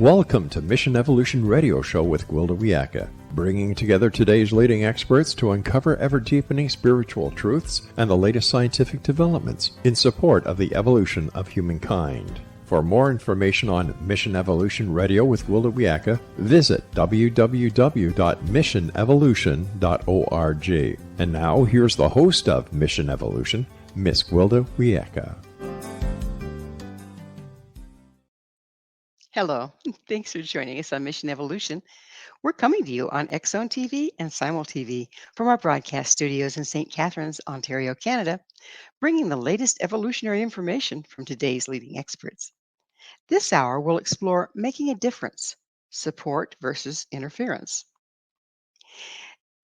Welcome to Mission Evolution Radio Show with Gwilda Wiyaka, bringing together today's leading experts to uncover ever-deepening spiritual truths and the latest scientific developments in support of the evolution of humankind. For more information on Mission Evolution Radio with Gwilda Wiyaka, visit www.missionevolution.org. And now, here's the host of Mission Evolution, Miss Gwilda Wiyaka. Hello. Thanks for joining us on Mission Evolution. We're coming to you on X-Zone TV and Simul TV from our broadcast studios in St. Catharines, Ontario, Canada, bringing the latest evolutionary information from today's leading experts. This hour, we'll explore making a difference, support versus interference.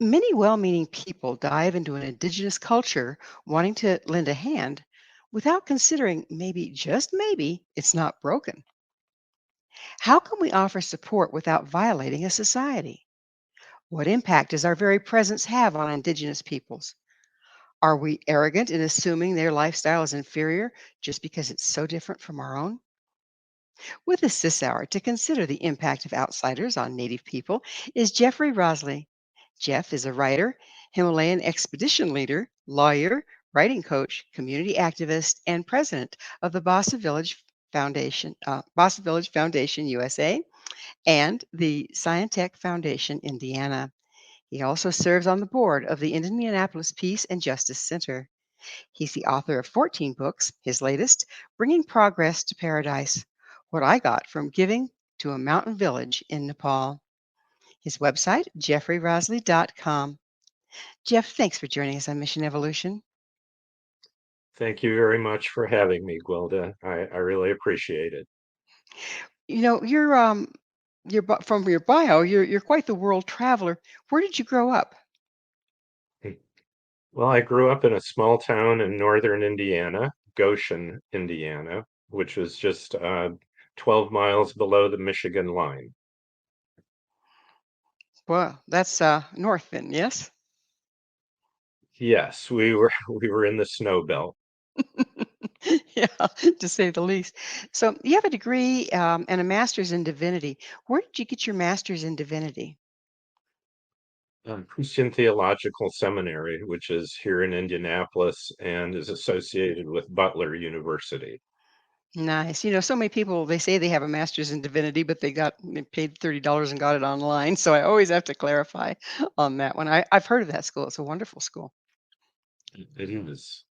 Many well-meaning people dive into an indigenous culture wanting to lend a hand without considering maybe, just maybe, it's not broken. How can we offer support without violating a society? What impact does our very presence have on Indigenous peoples? Are we arrogant in assuming their lifestyle is inferior just because it's so different from our own? With us this hour to consider the impact of outsiders on Native people is Jeffrey Rasley. Jeff is a writer, Himalayan expedition leader, lawyer, writing coach, community activist, and president of the Basa Village Foundation USA, and the Scientech Foundation Indiana. He also serves on the board of the Indianapolis Peace and Justice Center. He's the author of 14 books, his latest, Bringing Progress to Paradise: What I Got from Giving to a Mountain Village in Nepal. His website, jeffreyrasley.com. Jeff, thanks for joining us on Mission Evolution. Thank you very much for having me, Gwilda. I really appreciate it. You know, from your bio, you're quite the world traveler. Where did you grow up? Well, I grew up in a small town in northern Indiana, Goshen, Indiana, which was just 12 miles below the Michigan line. Well, that's north then, yes? Yes, we were in the snow belt. Yeah, to say the least. So you have a degree and a master's in divinity. Where did you get your master's in divinity? Christian Theological Seminary, which is here in Indianapolis and is associated with Butler University. Nice. You know, so many people, they say they have a master's in divinity, but they paid $30 and got it online. So I always have to clarify on that one. I've heard of that school. It's a wonderful school. It is.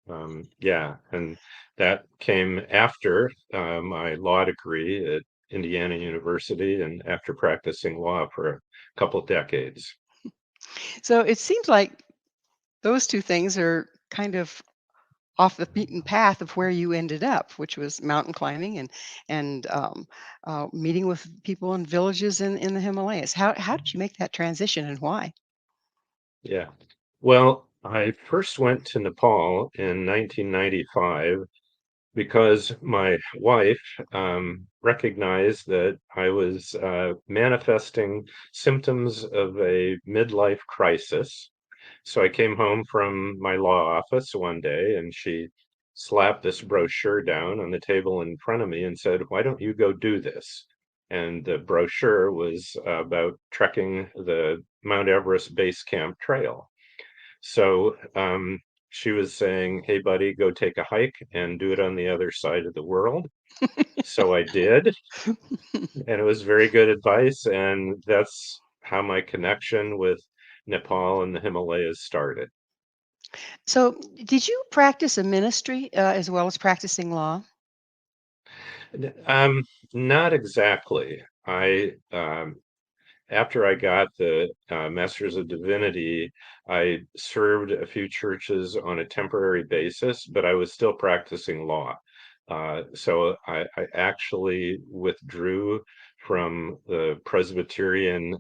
Yeah, and that came after my law degree at Indiana University and after practicing law for a couple decades. So it seems like those two things are kind of off the beaten path of where you ended up, which was mountain climbing and meeting with people in villages in the Himalayas. How did you make that transition and why? Yeah. Well, I first went to Nepal in 1995 because my wife recognized that I was manifesting symptoms of a midlife crisis. So I came home from my law office one day and she slapped this brochure down on the table in front of me and said, "Why don't you go do this?" And the brochure was about trekking the Mount Everest Base Camp Trail. So she was saying, "Hey, buddy, go take a hike and do it on the other side of the world." So I did, and it was very good advice. And that's how my connection with Nepal and the Himalayas started. So did you practice a ministry as well as practicing law? Um, Not exactly. After I got the Masters of Divinity, I served a few churches on a temporary basis, but I was still practicing law. So I actually withdrew from the Presbyterian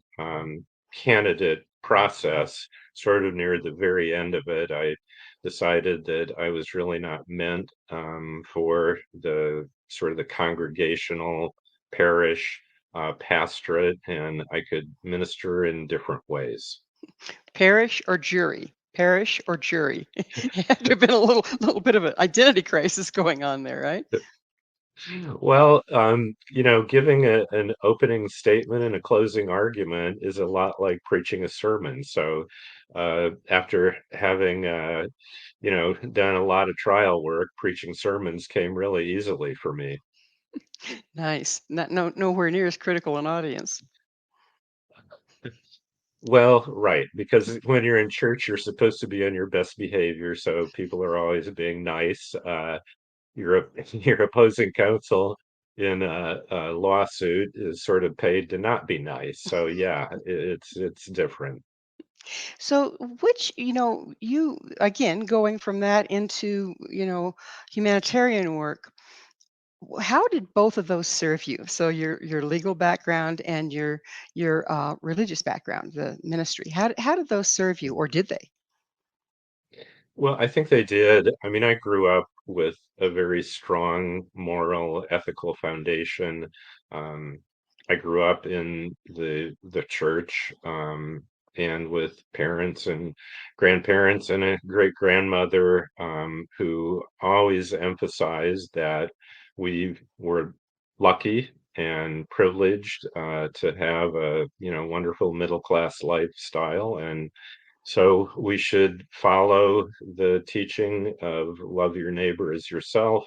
candidate process sort of near the very end of it. I decided that I was really not meant for the sort of the congregational parish pastorate, and I could minister in different ways. Parish or jury? Parish or jury? It had to have been a little bit of an identity crisis going on there, right? Well, giving an opening statement and a closing argument is a lot like preaching a sermon. So, after having, done a lot of trial work, preaching sermons came really easily for me. Nice. Not no nowhere near as critical an audience. Well, right, because when you're in church, you're supposed to be on your best behavior, so people are always being nice. Your opposing counsel in a lawsuit is sort of paid to not be nice. So yeah, it's different. So, which, you again going from that into, humanitarian work, how did both of those serve you? So your legal background and your religious background, the ministry. How did those serve you, or did they? Well, I think they did. I mean, I grew up with a very strong moral, ethical foundation. Um, I grew up in the church, and with parents and grandparents and a great grandmother, who always emphasized that we were lucky and privileged, to have a, wonderful middle class lifestyle, and so we should follow the teaching of love your neighbor as yourself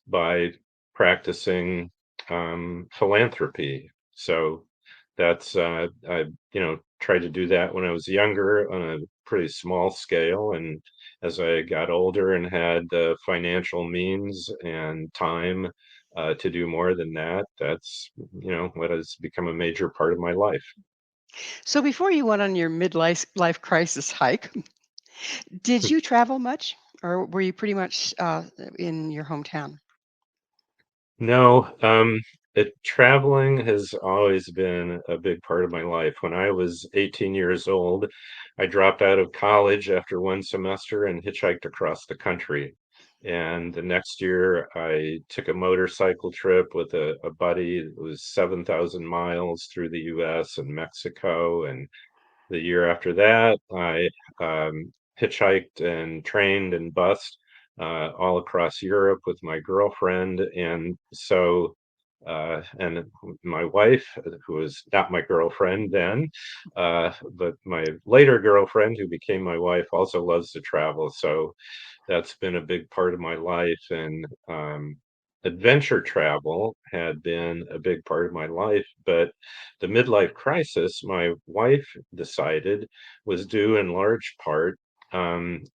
by practicing philanthropy. So that's I tried to do that when I was younger on a pretty small scale, and as I got older and had the financial means and time to do more than that, that's what has become a major part of my life. So before you went on your midlife life crisis hike, did you travel much, or were you pretty much in your hometown? No, traveling has always been a big part of my life. When I was 18 years old, I dropped out of college after one semester and hitchhiked across the country. And the next year, I took a motorcycle trip with a buddy. It was 7,000 miles through the US and Mexico. And the year after that, I hitchhiked and trained and bused all across Europe with my girlfriend. And so, and my wife, who was not my girlfriend then, but my later girlfriend, who became my wife, also loves to travel. So that's been a big part of my life. And adventure travel had been a big part of my life. But the midlife crisis, my wife decided, was due in large part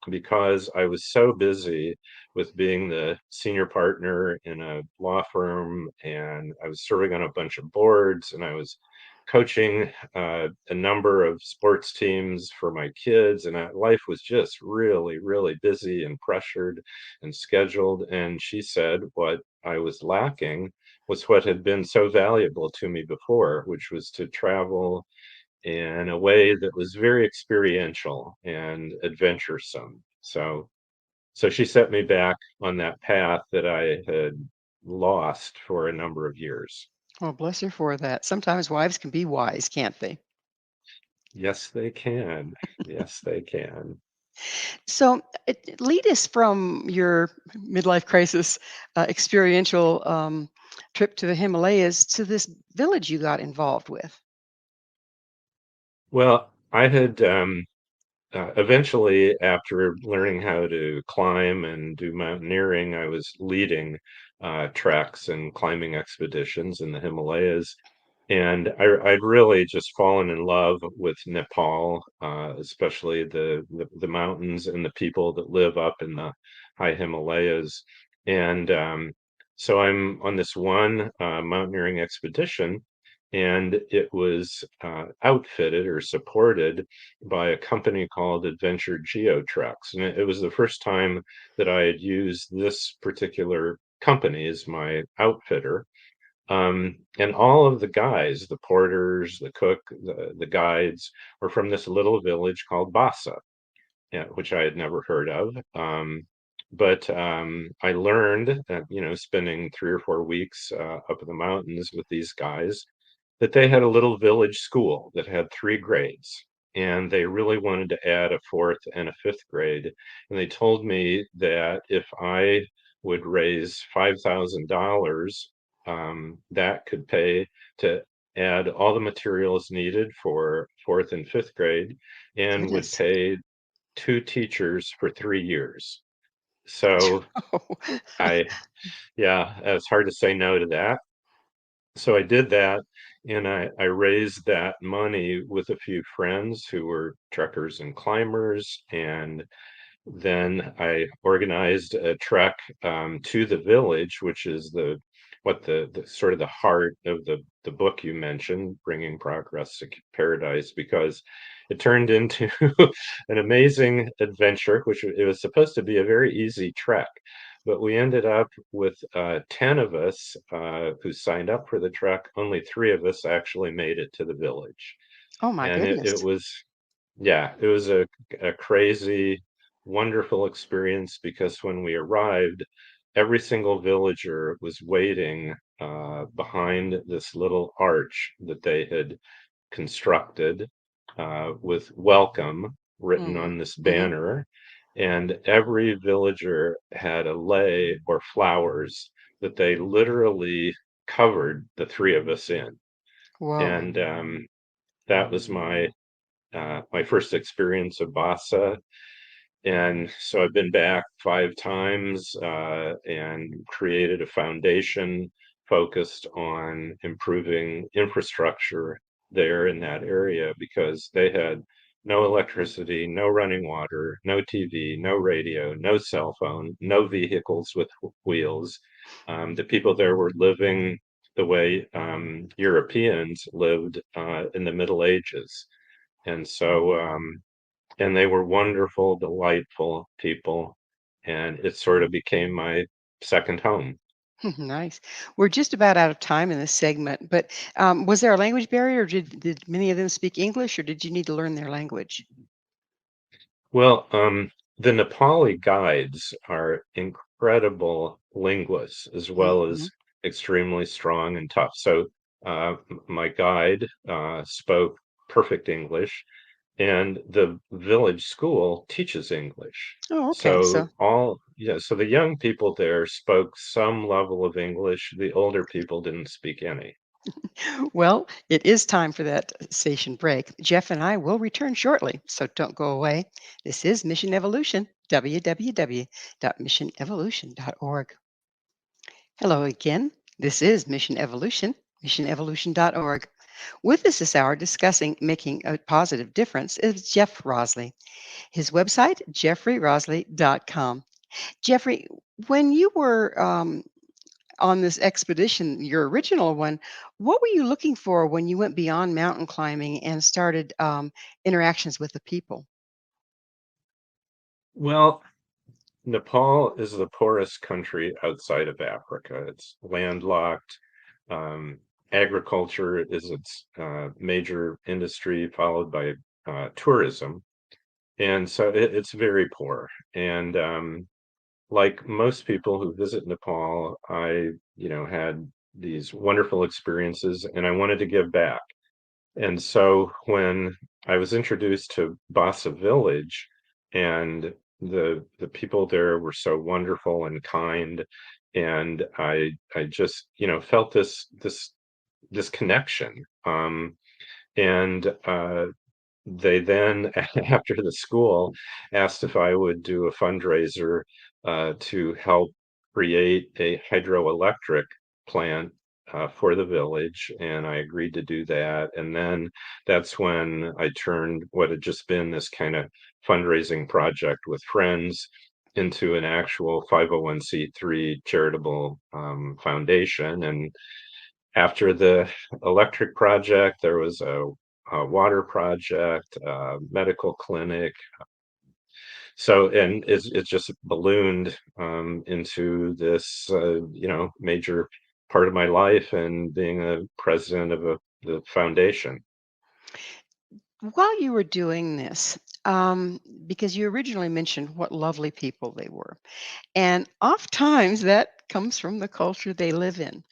because I was so busy with being the senior partner in a law firm, and I was serving on a bunch of boards, and I was coaching a number of sports teams for my kids, and life was just really, really busy and pressured and scheduled. And she said what I was lacking was what had been so valuable to me before, which was to travel in a way that was very experiential and adventuresome. So she set me back on that path that I had lost for a number of years. Oh, bless her for that. Sometimes wives can be wise, can't they? Yes, they can. Yes, they can. So, lead us from your midlife crisis experiential trip to the Himalayas to this village you got involved with. Well, I had eventually, after learning how to climb and do mountaineering, I was leading treks and climbing expeditions in the Himalayas. And I'd really just fallen in love with Nepal, especially the mountains and the people that live up in the high Himalayas. And so I'm on this one mountaineering expedition, and it was outfitted or supported by a company called Adventure Geo Treks. And it was the first time that I had used this particular company as my outfitter. And all of the guys, the porters, the cook, the guides, were from this little village called Basa, yeah, which I had never heard of. But I learned, spending 3 or 4 weeks up in the mountains with these guys, that they had a little village school that had 3 grades. And they really wanted to add a fourth and a fifth grade. And they told me that if I would raise $5,000 that could pay to add all the materials needed for fourth and fifth grade and would Goodness. pay two teachers for 3 years. So Oh, I, yeah, it's hard to say no to that. So I did that, and I raised that money with a few friends who were trekkers and climbers, and then I organized a trek to the village, which is the sort of the heart of the book you mentioned, Bringing Progress to Paradise, because it turned into an amazing adventure, which it was supposed to be a very easy trek. But we ended up with 10 of us who signed up for the trek. Only three of us actually made it to the village. oh my And it goodness. was, yeah, it was a crazy, wonderful experience because when we arrived, every single villager was waiting behind this little arch that they had constructed with welcome written Mm. on this Hmm. banner. And every villager had a lei or flowers that they literally covered the three of us in. Whoa. And that was my first experience of Basa. And so I've been back 5 times and created a foundation focused on improving infrastructure there in that area because they had no electricity, no running water, no TV, no radio, no cell phone, no vehicles with wheels. The people there were living the way Europeans lived in the Middle Ages. And so and they were wonderful, delightful people, and it sort of became my second home. Nice. We're just about out of time in this segment, but was there a language barrier? Or did many of them speak English, or did you need to learn their language? Well, the Nepali guides are incredible linguists as well Hmm. as extremely strong and tough. So, my guide spoke perfect English, and the village school teaches English. Oh, okay. So So, so the young people there spoke some level of English. The older people didn't speak any. well, it is time for that station break. Jeff and I will return shortly, so don't go away. This is Mission Evolution, www.missionevolution.org. Hello again. This is Mission Evolution, missionevolution.org. With us this hour discussing making a positive difference is Jeff Rasley. His website, jeffreyrosley.com. Jeffrey, when you were on this expedition, your original one, what were you looking for when you went beyond mountain climbing and started interactions with the people? Well, Nepal is the poorest country outside of Africa. It's landlocked. Um, Agriculture is its major industry, followed by tourism. And so it's very poor. And like most people who visit Nepal, I had these wonderful experiences and I wanted to give back. And so when I was introduced to Basa Village and the people there were so wonderful and kind, and I just, felt this connection. And they then, after the school, asked if I would do a fundraiser to help create a hydroelectric plant for the village, and I agreed to do that. And then that's when I turned what had just been this kind of fundraising project with friends into an actual 501c3 charitable foundation. And after the electric project, there was a water project, a medical clinic. So, and it's just ballooned into this, major part of my life and being a president of the foundation. While you were doing this, because you originally mentioned what lovely people they were, and oftentimes that comes from the culture they live in.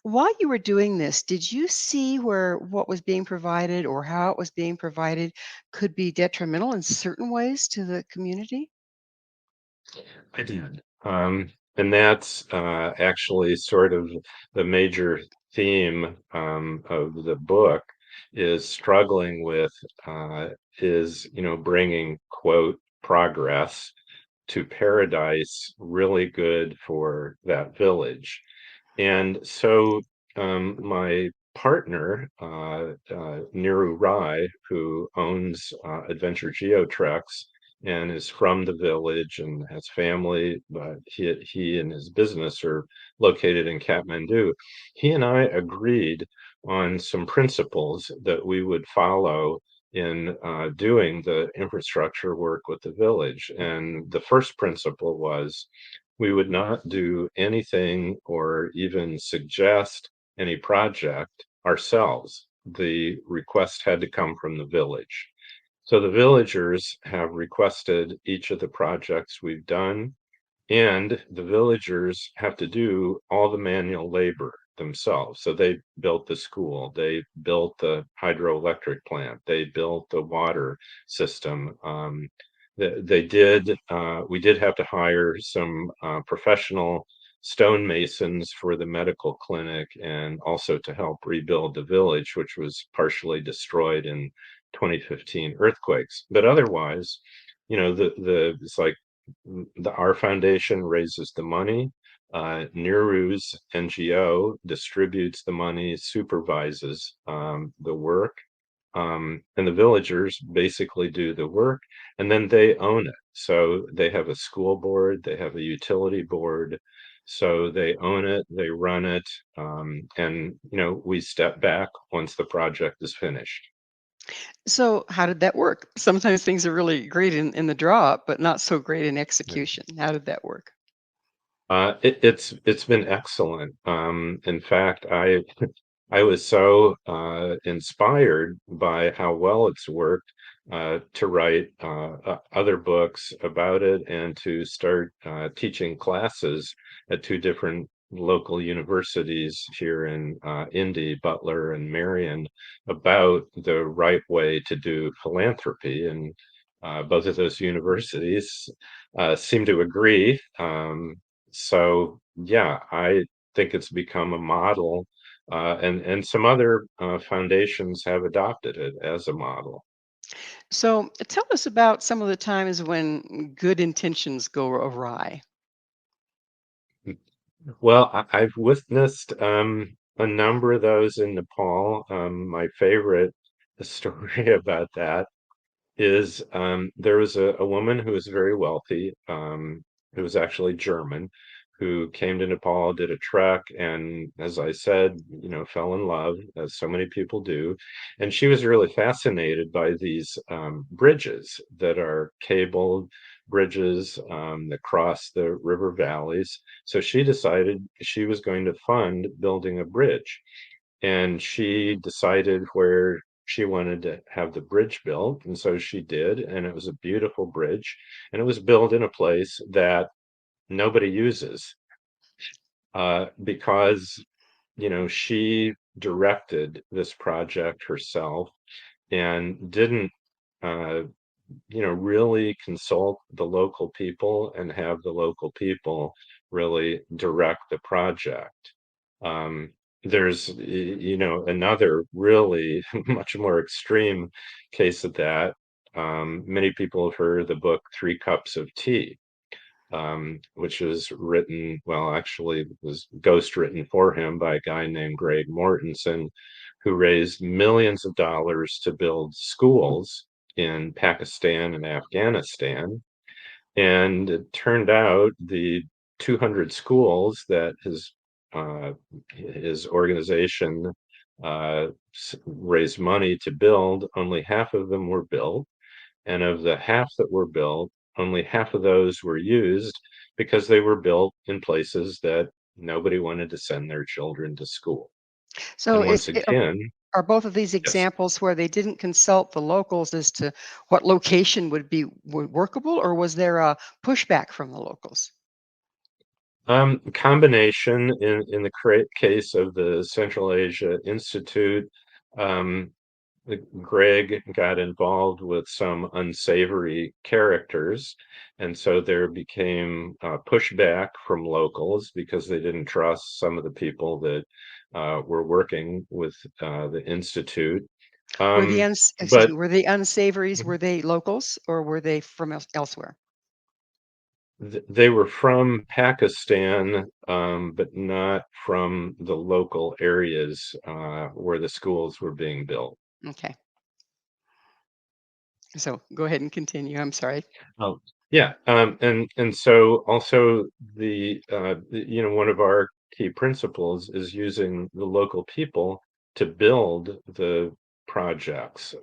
While you were doing this, did you see where what was being provided or how it was being provided could be detrimental in certain ways to the community? I did. And that's actually sort of the major theme of the book is struggling with is, bringing, quote, progress to paradise really good for that village. And so my partner, Niru Rai, who owns Adventure Geotreks and is from the village and has family, but he and his business are located in Kathmandu. He and I agreed on some principles that we would follow in doing the infrastructure work with the village. And the first principle was we would not do anything or even suggest any project ourselves. The request had to come from the village. So the villagers have requested each of the projects we've done, and the villagers have to do all the manual labor themselves. So they built the school, they built the hydroelectric plant, they built the water system. They did. We did have to hire some professional stonemasons for the medical clinic and also to help rebuild the village, which was partially destroyed in 2015 earthquakes. But otherwise, the it's like our foundation raises the money. Niru's NGO distributes the money, supervises the work, and the villagers basically do the work, and then they own it. So they have a school board, they have a utility board, so they own it, they run it, and we step back once the project is finished. So, how did that work? Sometimes things are really great in the draw up, but not so great in execution. How did that work? It's been excellent. In fact, I was so inspired by how well it's worked to write other books about it and to start teaching classes at two different local universities here in Indy, Butler, and Marion about the right way to do philanthropy. And both of those universities seem to agree. So yeah, I think it's become a model, and some other foundations have adopted it as a model. So, tell us about some of the times when good intentions go awry. Well, I've witnessed a number of those in Nepal. My favorite story about that is there was a woman who was very wealthy, who was actually German, who came to Nepal, did a trek, and as I said, fell in love, as so many people do. And she was really fascinated by these bridges that are cabled bridges that cross the river valleys. So she decided she was going to fund building a bridge, and she decided where she wanted to have the bridge built, and so she did, and it was a beautiful bridge, and it was built in a place that nobody uses because she directed this project herself and didn't uh, really consult the local people and have the local people really direct the project. Um, there's, another really much more extreme case of that. Many people have heard of the book Three Cups of Tea, which was written, well, actually, it was ghost written for him by a guy named Greg Mortensen, who raised millions of dollars to build schools in Pakistan and Afghanistan. And it turned out the 200 schools that his organization raised money to build, only half of them were built. And of the half that were built, only half of those were used because they were built in places that nobody wanted to send their children to school. So, And once again, are both of these yes. examples where they didn't consult the locals as to what location would be workable, or was there a pushback from the locals? Combination in the case of the Central Asia Institute, um, Greg got involved with some unsavory characters, and so there became pushback from locals because they didn't trust some of the people that were working with the institute. Excuse But me, were the unsavories, were they locals or were they from elsewhere? they were from Pakistan, but not from the local areas where the schools were being built. Okay. So go ahead and continue. I'm sorry. Oh, yeah. And so also one of our key principles is using the local people to build the projects,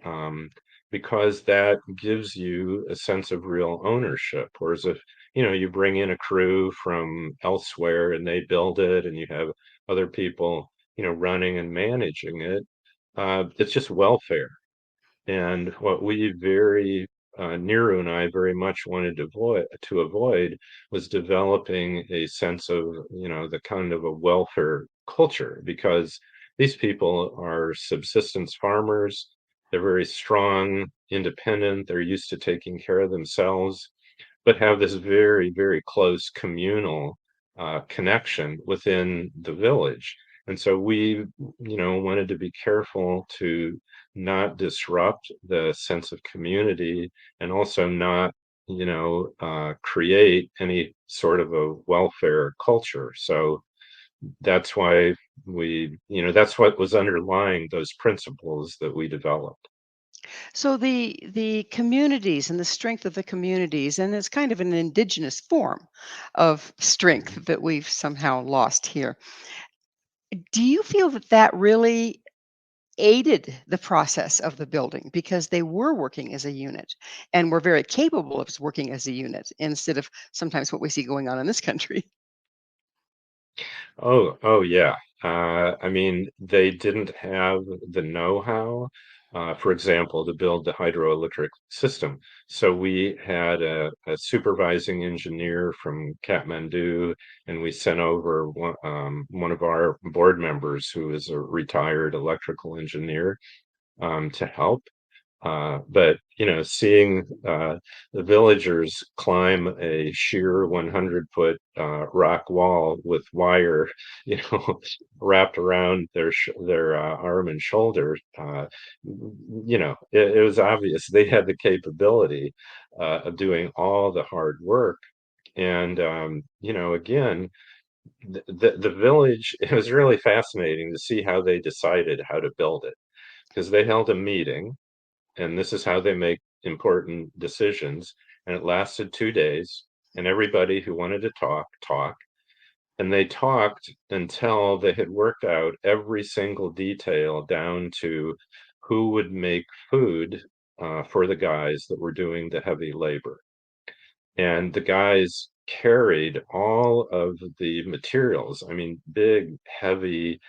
because that gives you a sense of real ownership. Whereas if, you bring in a crew from elsewhere and they build it and you have other people, running and managing it, it's just welfare. And what we Nero and I very much wanted to avoid was developing a sense of, the kind of a welfare culture, because these people are subsistence farmers. They're very strong, independent. They're used to taking care of themselves, but have this very, very close communal connection within the village. And so we, wanted to be careful to not disrupt the sense of community, and also not, create any sort of a welfare culture. So that's why that's what was underlying those principles that we developed. So the communities and the strength of the communities, and it's kind of an indigenous form of strength that we've somehow lost here. Do you feel that that really aided the process of the building because they were working as a unit and were very capable of working as a unit instead of sometimes what we see going on in this country? Oh, yeah. I mean, they didn't have the know-how, for example, to build the hydroelectric system. So we had a supervising engineer from Kathmandu, and we sent over one of our board members who is a retired electrical engineer, to help. But seeing the villagers climb a sheer 100-foot rock wall with wire, wrapped around their arm and shoulder, it was obvious they had the capability of doing all the hard work. And again, the village, it was really fascinating to see how they decided how to build it, because they held a meeting, and this is how they make important decisions. And it lasted 2 days, and everybody who wanted to talked. And they talked until they had worked out every single detail down to who would make food for the guys that were doing the heavy labor. And the guys carried all of the materials, I mean, big, heavy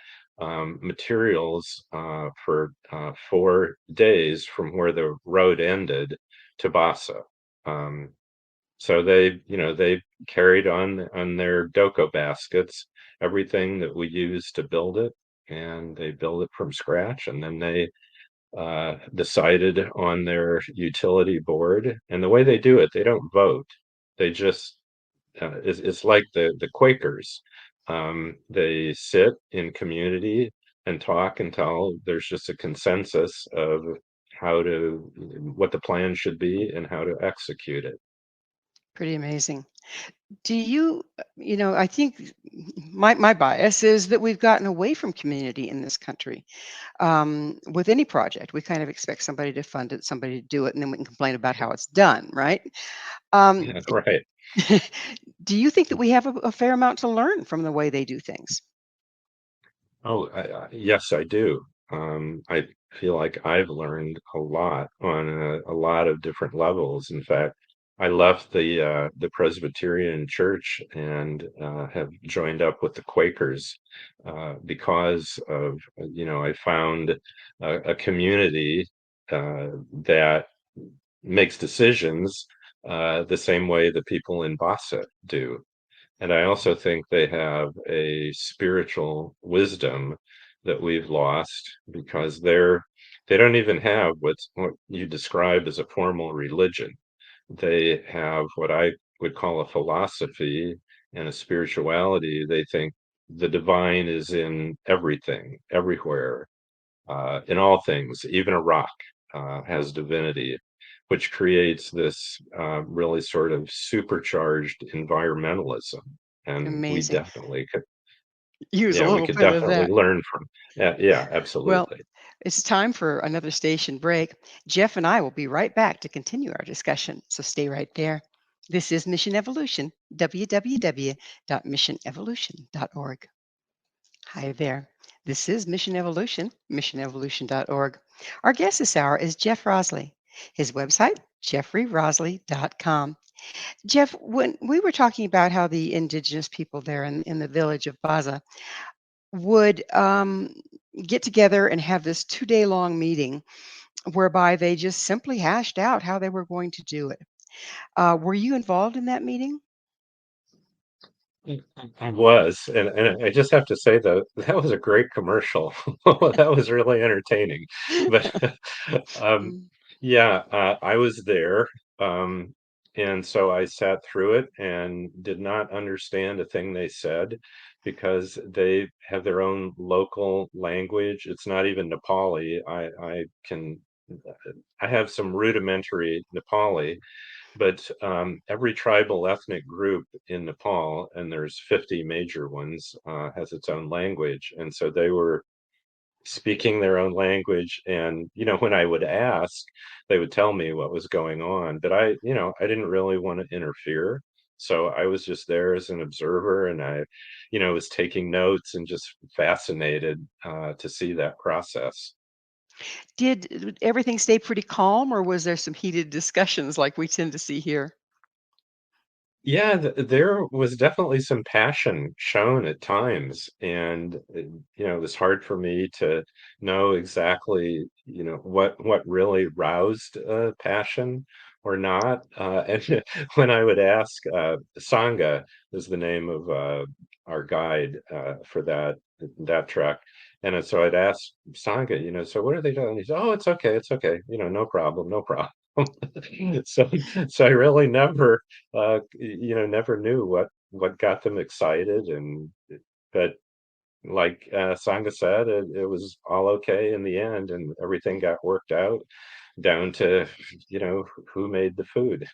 materials for 4 days from where the road ended to Basa. Um, so they carried on their doko baskets everything that we used to build it, and they built it from scratch. And then they decided on their utility board. And the way they do it, they don't vote. They just it's like the Quakers. They sit in community and talk until there's just a consensus of what the plan should be and how to execute it. Pretty amazing. Do you, I think my bias is that we've gotten away from community in this country. With any project, we kind of expect somebody to fund it, somebody to do it, and then we can complain about how it's done, right? Um, Yeah, right. do you think that we have a fair amount to learn from the way they do things? Oh, yes, I do. I feel like I've learned a lot on a lot of different levels. In fact, I left the Presbyterian Church and have joined up with the Quakers because of, I found a community that makes decisions the same way the people in Bassa do. And I also think they have a spiritual wisdom that we've lost, because they don't even have what you describe as a formal religion. They have what I would call a philosophy and a spirituality. They think the divine is in everything, everywhere, in all things. Even a rock has divinity, which creates this really sort of supercharged environmentalism. And we Amazing. definitely could, Use a yeah, we little could bit of definitely that. learn from. Yeah, yeah, Well, absolutely. it's time for another station break. Jeff and I will be right back to continue our discussion, so stay right there. This is Mission Evolution, www.missionevolution.org. Hi there. This is Mission Evolution, missionevolution.org. Our guest this hour is Jeff Rasley. His website, jeffreyrosley.com. Jeff, when we were talking about how the indigenous people there in the village of Basa would get together and have this 2 day long meeting whereby they just simply hashed out how they were going to do it. Were you involved in that meeting? I was, and I just have to say though, that was a great commercial. That was really entertaining. But um, Mm. yeah, I was there, and so I sat through it and did not understand a thing they said because they have their own local language. It's not even Nepali. I have some rudimentary Nepali, but every tribal ethnic group in Nepal, and there's 50 major ones, has its own language. And so they were speaking their own language. And, when I would ask, they would tell me what was going on. But I didn't really want to interfere. So I was just there as an observer, and I was taking notes and just fascinated to see that process. Did everything stay pretty calm, or was there some heated discussions like we tend to see here? Yeah, there was definitely some passion shown at times, and it was hard for me to know exactly, what really roused passion or not. And when I would ask, Sangha is the name of our guide for that trek, and so I'd ask Sangha, so what are they doing? He said, "Oh, it's okay, no problem, no problem." So, so I really never knew what got them excited, but like Sangha said, it was all okay in the end, and everything got worked out down to who made the food.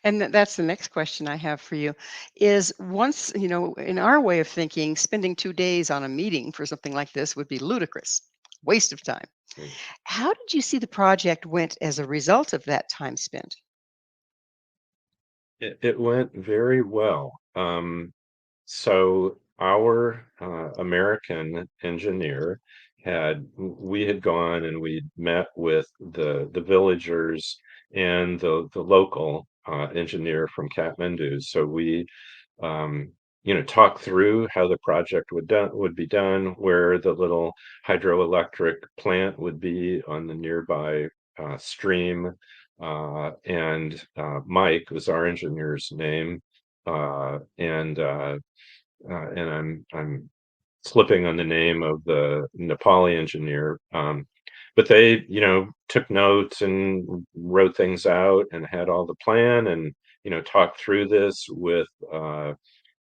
And that's the next question I have for you is once, in our way of thinking, spending 2 days on a meeting for something like this would be ludicrous, waste of time. How did you see the project went as a result of that time spent? It went very well. So our American engineer we had gone and we met with the villagers and the local engineer from Kathmandu. So we talked through how the project would be done, where the little hydroelectric plant would be on the nearby stream, and Mike was our engineer's name, and I'm slipping on the name of the Nepali engineer. But they, took notes and wrote things out and had all the plan, and talked through this with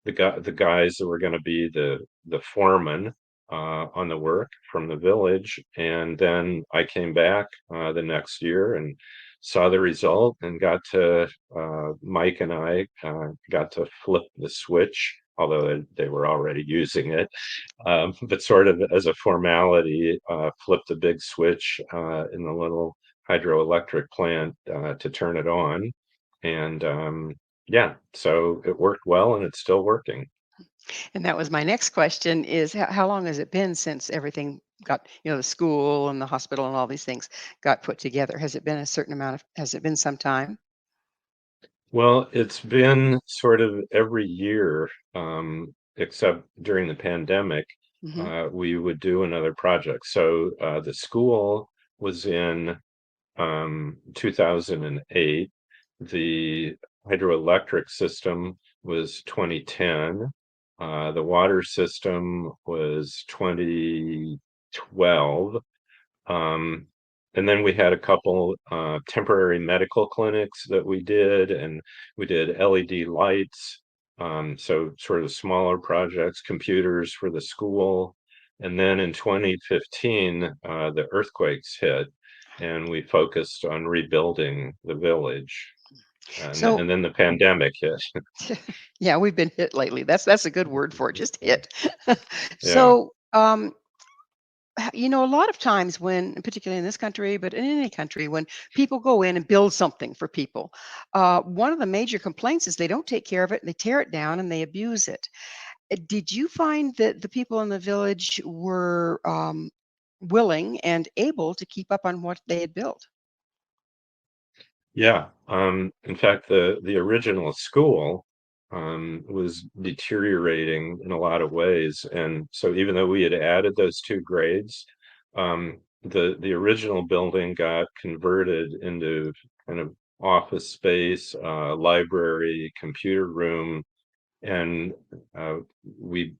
the guys that were going to be the foreman on the work from the village. And then I came back the next year and saw the result, and Mike and I got to flip the switch, although they were already using it, but sort of as a formality, flipped a big switch in the little hydroelectric plant to turn it on. And yeah, so it worked well, and it's still working. And that was my next question is how long has it been since everything got, the school and the hospital and all these things got put together? Has it been a certain amount of, has it been some time? Well, it's been sort of every year, except during the pandemic, Hmm. we would do another project. So the school was in 2008. The hydroelectric system was 2010. The water system was 2012. and then we had a couple temporary medical clinics that we did, and we did LED lights. So sort of smaller projects, computers for the school. And then in 2015, the earthquakes hit, and we focused on rebuilding the village. So, And then the pandemic hit. yeah, we've been hit lately. That's a good word for it, just hit. Yeah. So, a lot of times when, particularly in this country, but in any country, when people go in and build something for people, one of the major complaints is they don't take care of it, they tear it down, and they abuse it. Did you find that the people in the village were willing and able to keep up on what they had built? Yeah. In fact, the original school was deteriorating in a lot of ways, and so even though we had added those two grades, the original building got converted into kind of office space, library, computer room, and we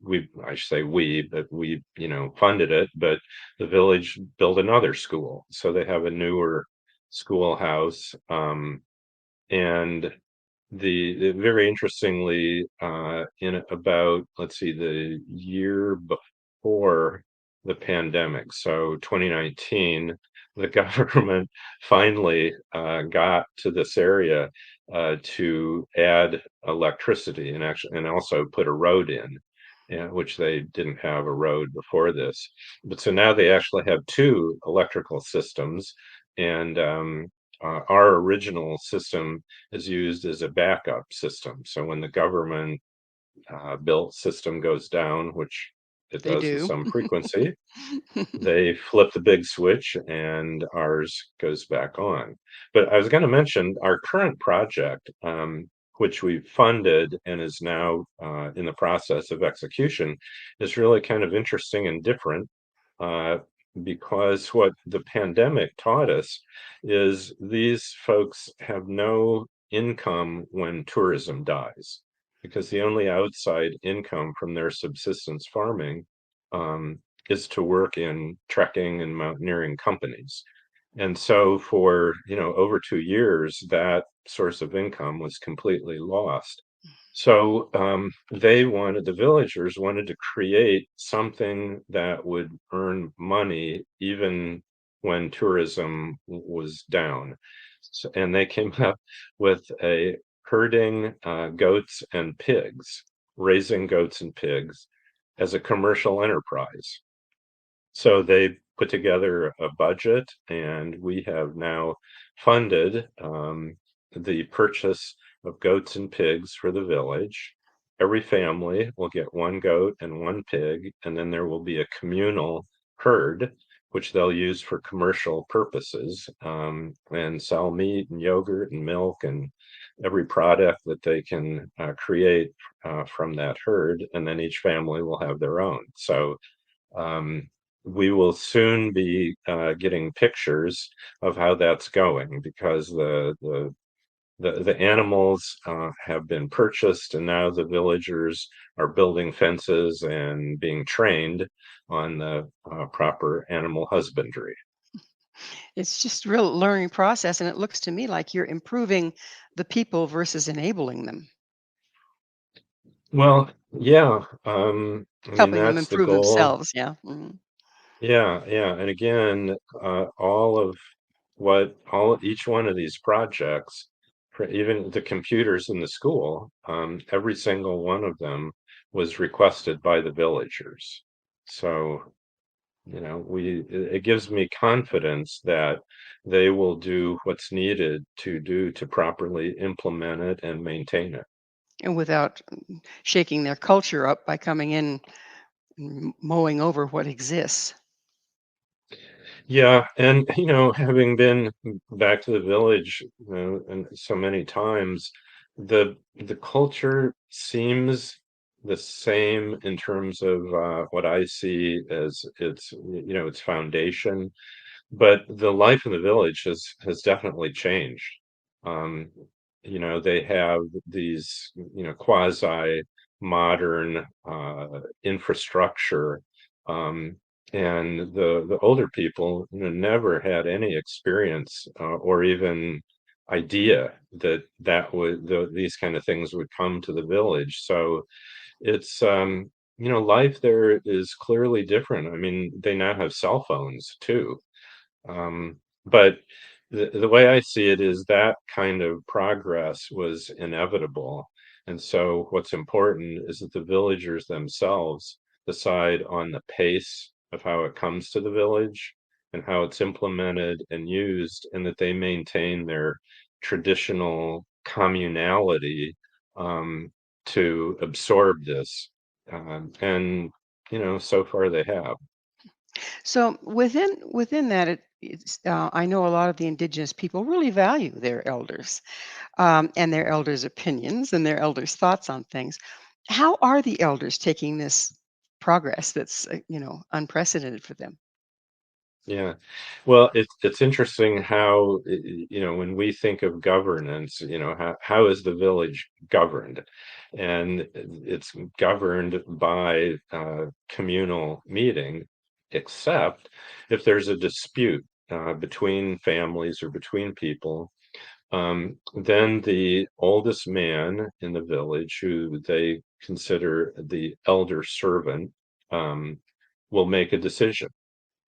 I should say we, but we funded it, but the village built another school, so they have a newer schoolhouse, and very interestingly, in about, let's see, the year before the pandemic, so 2019, the government finally got to this area to add electricity and actually and also put a road in, which they didn't have a road before this. But so now they actually have two electrical systems, and our original system is used as a backup system. So when the government built system goes down, which it They does with do. some frequency, they flip the big switch and ours goes back on. But I was going to mention our current project, which we funded and is now in the process of execution, is really kind of interesting and different, uh, because what the pandemic taught us is these folks have no income when tourism dies, because the only outside income from their subsistence farming um, is to work in trekking and mountaineering companies. And so for, over 2 years, that source of income was completely lost. So the villagers wanted to create something that would earn money even when tourism was down. So, and they came up with a herding goats and pigs, raising goats and pigs as a commercial enterprise. So they put together a budget, and we have now funded the purchase of goats and pigs for the village. Every family will get one goat and one pig, and then there will be a communal herd, which they'll use for commercial purposes, and sell meat and yogurt and milk and every product that they can create from that herd. And then each family will have their own. So um, we will soon be getting pictures of how that's going, because the animals have been purchased, and now the villagers are building fences and being trained on the proper animal husbandry. It's just real learning process, and it looks to me like you're improving the people versus enabling them, Well, yeah, I mean, helping them that's the improve goal. themselves. Yeah. Mhm. Yeah, yeah. And again, each one of these projects, for even the computers in the school, every single one of them was requested by the villagers. So, it gives me confidence that they will do what's needed to properly implement it and maintain it. And without shaking their culture up by coming in and mowing over what exists. Yeah, and having been back to the village, and so many times, the culture seems the same in terms of what I see as its foundation, but the life in the village has definitely changed. Um, they have these quasi modern infrastructure. Um, and the older people, never had any experience or even idea that these kind of things would come to the village. So it's life there is clearly different. I mean, they now have cell phones too. But the way I see it is that kind of progress was inevitable. And so what's important is that the villagers themselves decide on the pace of how it comes to the village and how it's implemented and used, and that they maintain their traditional communality to absorb this. And, so far they have. So within that, I know a lot of the indigenous people really value their elders, and their elders' opinions and their elders' thoughts on things. How are the elders taking this progress that's unprecedented for them? Yeah. Well, it's interesting how, when we think of governance, how is the village governed? And it's governed by communal meeting, except if there's a dispute between families or between people, then the oldest man in the village, who they consider the elder servant, will make a decision,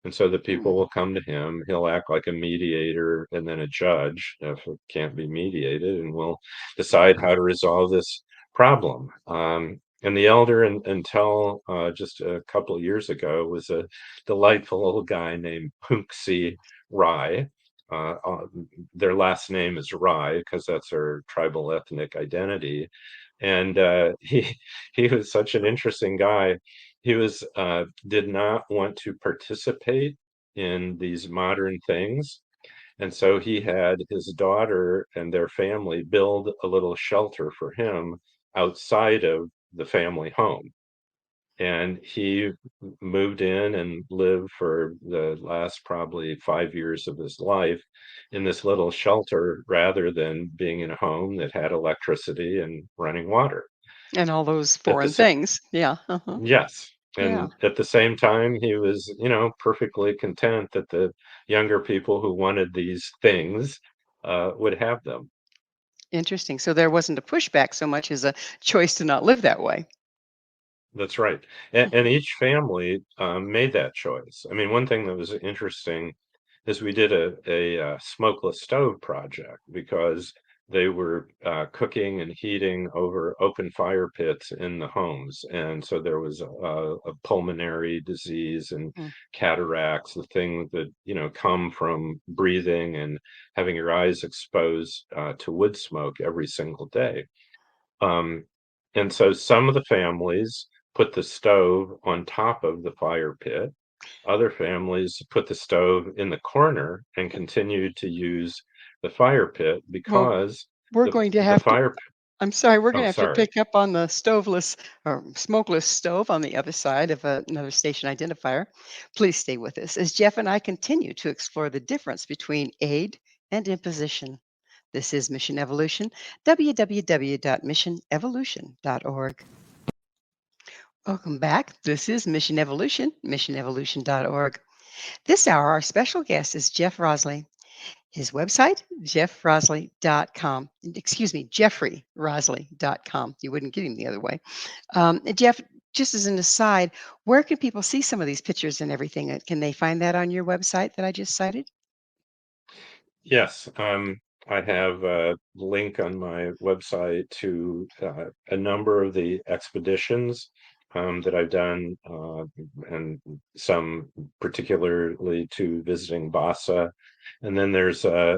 and so the people Hmm. will come to him. He'll act like a mediator and then a judge if it can't be mediated, and will decide how to resolve this problem. And the elder, until just a couple of years ago, was a delightful old guy named Punksi Rai. Uh, uh, their last name is Rai because that's their tribal ethnic identity. And he was such an interesting guy. He was did not want to participate in these modern things, and so he had his daughter and their family build a little shelter for him outside of the family home. And he moved in and lived for the last probably 5 years of his life in this little shelter rather than being in a home that had electricity and running water. And all those At foreign this things. Yeah. Uh-huh. Yes, Yeah. and at the same time, he was, perfectly content that the younger people who wanted these things, would have them. Interesting. So there wasn't a pushback so much as a choice to not live that way. That's right, and each family, made that choice. I mean, one thing that was interesting is we did a smokeless stove project because they were, cooking and heating over open fire pits in the homes, and so there was a pulmonary disease and Mm. cataracts, the things that, come from breathing and having your eyes exposed, to wood smoke every single day. Um, and so some of the families put the stove on top of the fire pit. Other families put the stove in the corner and continued to use the fire pit Well, because we're the going to the have to fire p I'm sorry, we're oh, gonna have to sorry. pick up on the stoveless or smokeless stove on the other side of another station identifier. Please stay with us as Jeff and I continue to explore the difference between aid and imposition. This is Mission Evolution, www.missionevolution.org. Welcome back. This is Mission Evolution, missionevolution.org. This hour, our special guest is Jeff Rasley. His website, jeffrosley.com. Excuse me, jeffreyrosley.com. You wouldn't get him the other way. Jeff, just as an aside, where can people see some of these pictures and everything? Can they find that on your website that I just cited? Yes, I have a link on my website to a number of the expeditions that I've done, and some particularly to visiting Basa. And then there's a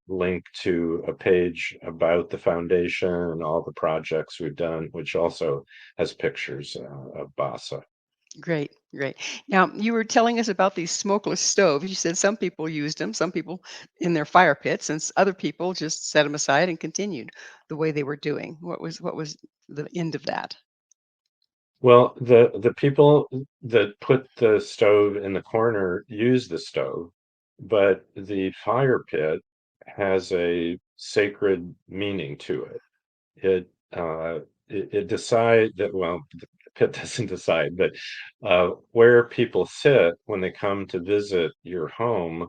link to a page about the foundation and all the projects we've done, which also has pictures of Basa. Great, great. Now, you were telling us about these smokeless stoves. You said some people used them, some people in their fire pits, and other people just set them aside and continued the way they were doing. What was the end of that? Well, the people that put the stove in the corner use the stove, but the fire pit has a sacred meaning to it. It it decide that, well, put this aside, but where people sit when they come to visit your home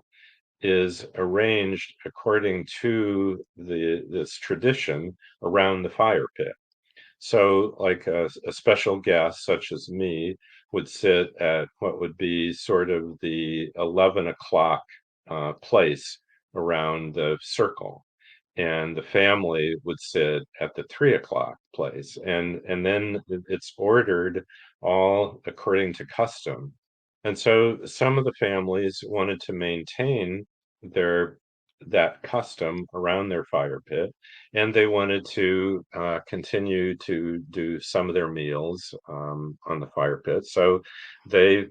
is arranged according to this tradition around the fire pit. So, like a special guest, such as me, would sit at what would be sort of the 11 o'clock place around the circle. And the family would sit at the 3 o'clock place. And then it's ordered all according to custom. And so some of the families wanted to maintain their that custom around their fire pit, and they wanted to continue to do some of their meals on the fire pit. So they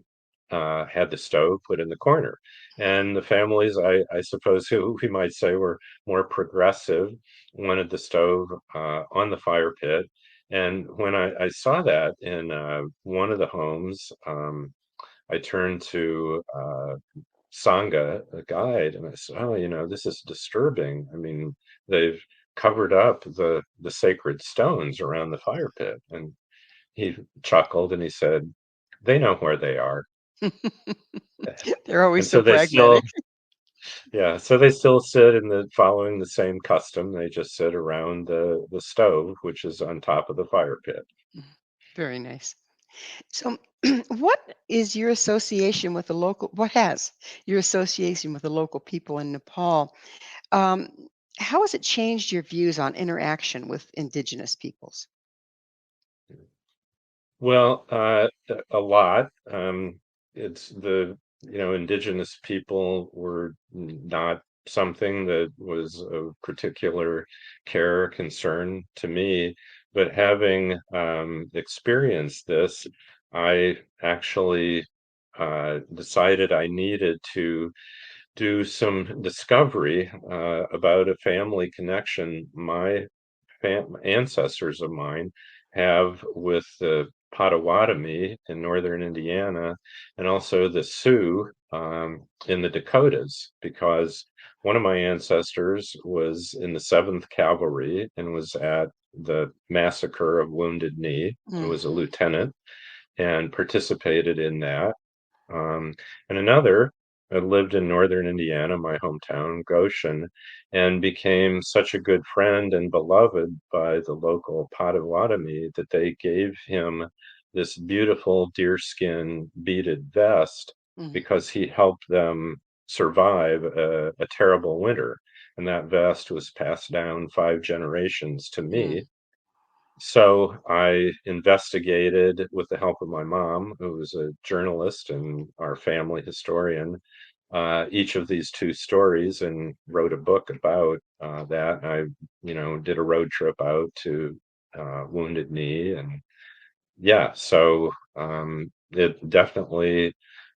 had the stove put in the corner. And the families, I suppose, who we might say were more progressive, wanted the stove on the fire pit. And when I saw that in one of the homes, I turned to Sangha, a guide, and I said, "Oh, this is disturbing. I mean, they've covered up the sacred stones around the fire pit." And he chuckled and he said, "They know where they are." They're always And so so they still, pragmatic. yeah, so they still sit in following the same custom. They just sit around the stove, which is on top of the fire pit. Very nice. So, what is your association with the local? What has your association with the local people in Nepal? Um, how has it changed your views on interaction with indigenous peoples? Well, a lot. It's indigenous people were not something that was of particular care or concern to me, but having experienced this, I actually decided I needed to do some discovery about a family connection my ancestors of mine have with the Potawatomi in northern Indiana, and also the Sioux in the Dakotas, because one of my ancestors was in the 7th Cavalry and was at the massacre of Wounded Knee and was a Hmm. lieutenant and participated in that. Um, and another lived in northern Indiana, my hometown, Goshen, and became such a good friend and beloved by the local Potawatomi that they gave him this beautiful deerskin beaded vest Hmm. because he helped them survive a terrible winter. And that vest was passed down 5 generations to me. So I investigated with the help of my mom, who was a journalist and our family historian, each of these two stories and wrote a book about that. I, did a road trip out to Wounded Knee, and yeah, so it definitely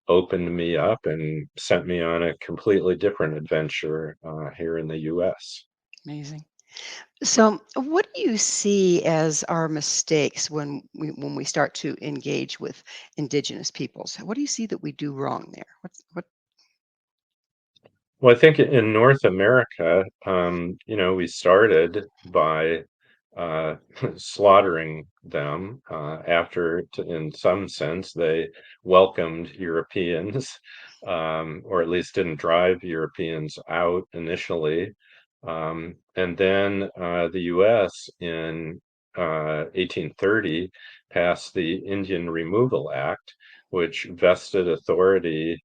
opened me up and sent me on a completely different adventure here in the U.S. Amazing. So, what do you see as our mistakes when we start to engage with indigenous peoples? What do you see that we do wrong there? What? Well, I think in North America, we started by uh, slaughtering them after, in some sense, they welcomed Europeans, or at least didn't drive Europeans out initially. And then the U.S. in 1830 passed the Indian Removal Act, which vested authority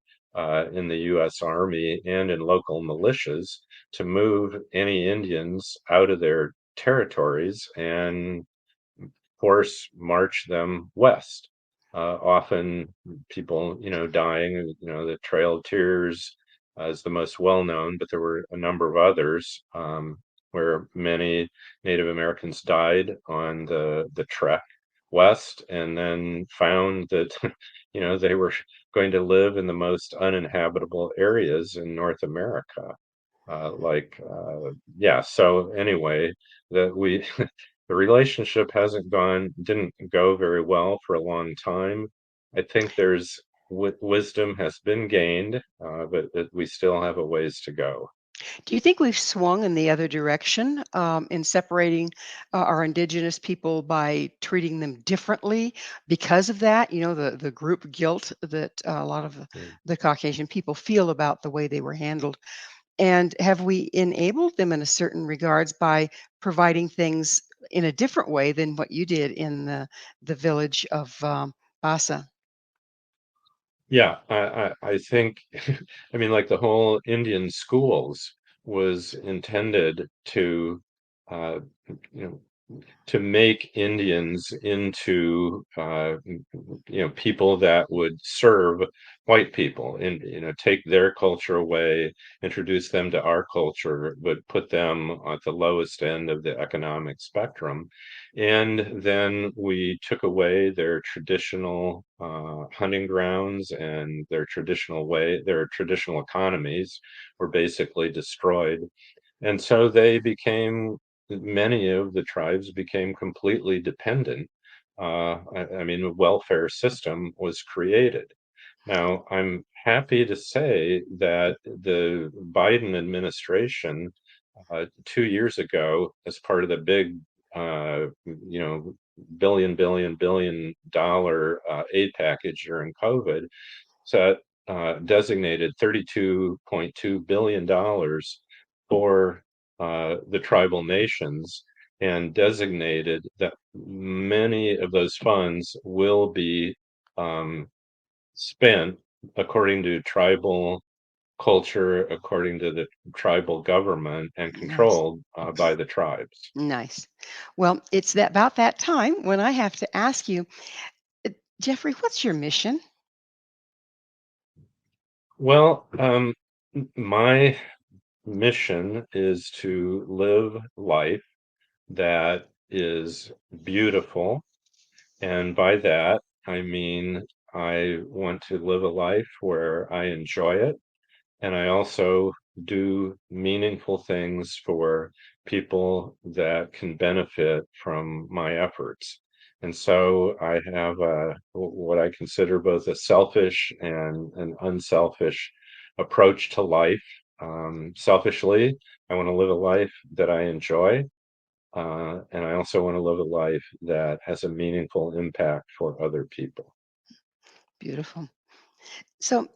in the U.S. Army and in local militias to move any Indians out of their territories and force march them west. Often people, dying, the Trail of Tears is the most well known, but there were a number of others where many Native Americans died on the trek west and then found that, they were going to live in the most uninhabitable areas in North America. Yeah, so anyway, that we the relationship didn't go very well for a long time. I think there's wisdom has been gained, but we still have a ways to go. Do you think we've swung in the other direction in separating our indigenous people by treating them differently because of that? You know, the group guilt that a lot of Mm. the Caucasian people feel about the way they were handled. And have we enabled them in a certain regards by providing things in a different way than what you did in the village of Basa? Yeah, I think, I mean, like the whole Indian schools was intended to, uh, you know, to make Indians into people that would serve white people and take their culture away, introduce them to our culture, but put them at the lowest end of the economic spectrum. And then we took away their traditional hunting grounds and their traditional economies were basically destroyed, and so many of the tribes became completely dependent. I mean, a welfare system was created. Now, I'm happy to say that the Biden administration, 2 years ago, as part of the big, billion dollar aid package during COVID, so designated $32.2 billion for the tribal nations, and designated that many of those funds will be um, spent according to tribal culture, according to the tribal government, and Nice. controlled by the tribes. Nice. Well, it's about that time when I have to ask you, uh, Jeffrey, what's your mission? Well, my mission is to live life that is beautiful. And by that, I mean, I want to live a life where I enjoy it. And I also do meaningful things for people that can benefit from my efforts. And so I have what I consider both a selfish and an unselfish approach to life. Selfishly, I want to live a life that I enjoy, and I also want to live a life that has a meaningful impact for other people. Beautiful. So,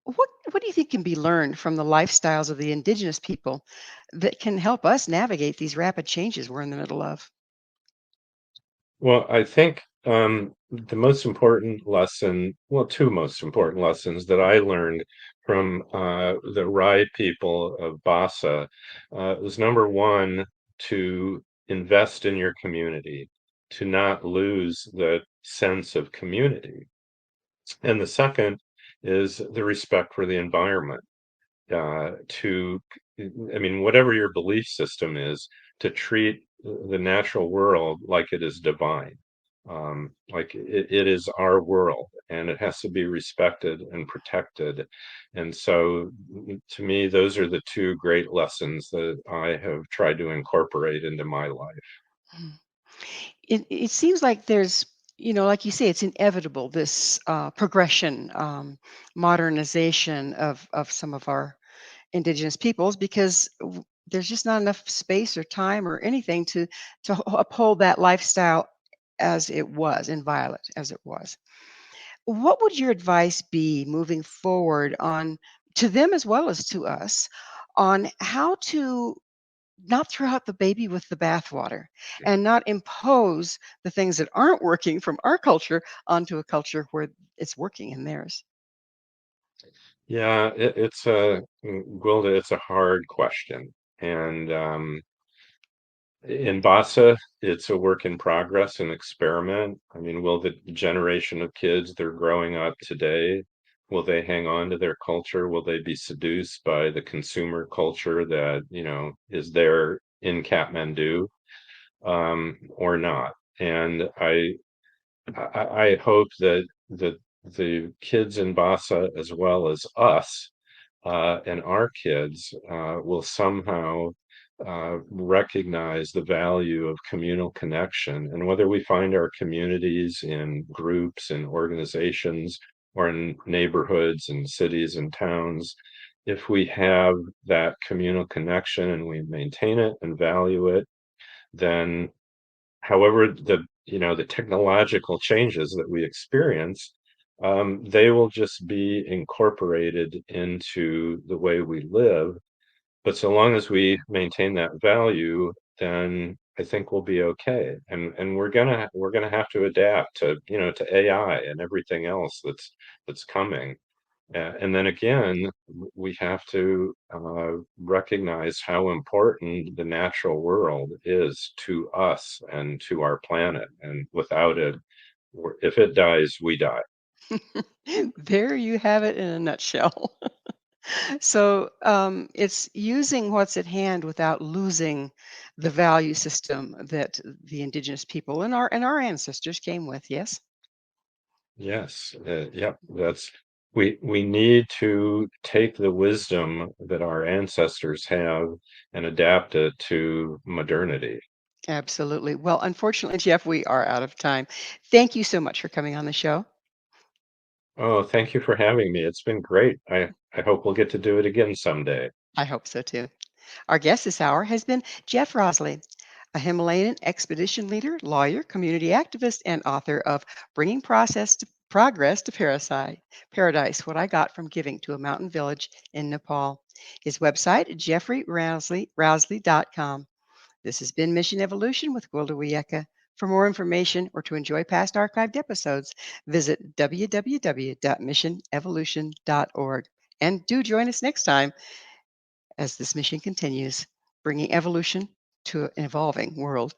what do you think can be learned from the lifestyles of the indigenous people that can help us navigate these rapid changes we're in the middle of? Well, I think the most important lesson, well, two most important lessons that I learned from the Rai people of Basa was number one, to invest in your community, to not lose the sense of community. And the second is the respect for the environment. To, I mean, whatever your belief system is, to treat the natural world like it is divine. Like it is our world, and it has to be respected and protected. And so, to me, those are the two great lessons that I have tried to incorporate into my life. Mm. It seems like there's, like you say, it's inevitable, this progression, modernization of some of our indigenous peoples because there's just not enough space or time or anything to uphold that lifestyle as it was, inviolate as it was. What would your advice be moving forward on to them as well as to us on how to not throw out the baby with the bathwater and not impose the things that aren't working from our culture onto a culture where it's working in theirs? Yeah, it's a Gwilda, it's a hard question. And in Basa, it's a work in progress, an experiment. I mean, will the generation of kids that are growing up today, will they hang on to their culture? Will they be seduced by the consumer culture that, is there in Kathmandu, or not? And I hope that the kids in Basa, as well as us, and our kids will somehow recognize the value of communal connection. And whether we find our communities in groups and organizations or in neighborhoods and cities and towns, if we have that communal connection and we maintain it and value it, then however the technological changes that we experience, they will just be incorporated into the way we live. But so long as we maintain that value, then I think we'll be okay. And we're gonna have to adapt to AI and everything else that's coming. And then again, we have to recognize how important the natural world is to us and to our planet. And without it, if it dies, we die. There you have it in a nutshell. So it's using what's at hand without losing the value system that the indigenous people and our ancestors came with. Yes, Yes, yep. We need to take the wisdom that our ancestors have and adapt it to modernity. absolutely. Well, unfortunately, Jeff, we are out of time. Thank you so much for coming on the show. Oh, thank you for having me. It's been great. I hope we'll get to do it again someday. I hope so too. Our guest this hour has been Jeff Rasley, a Himalayan expedition leader, lawyer, community activist, and author of Bringing Progress to Paradise, What I Got from Giving to a Mountain Village in Nepal. His website, jeffreyrousley.com. This has been Mission Evolution with Gwilda Wiyaka. For more information or to enjoy past archived episodes, visit www.missionevolution.org. And do join us next time as this mission continues, bringing evolution to an evolving world.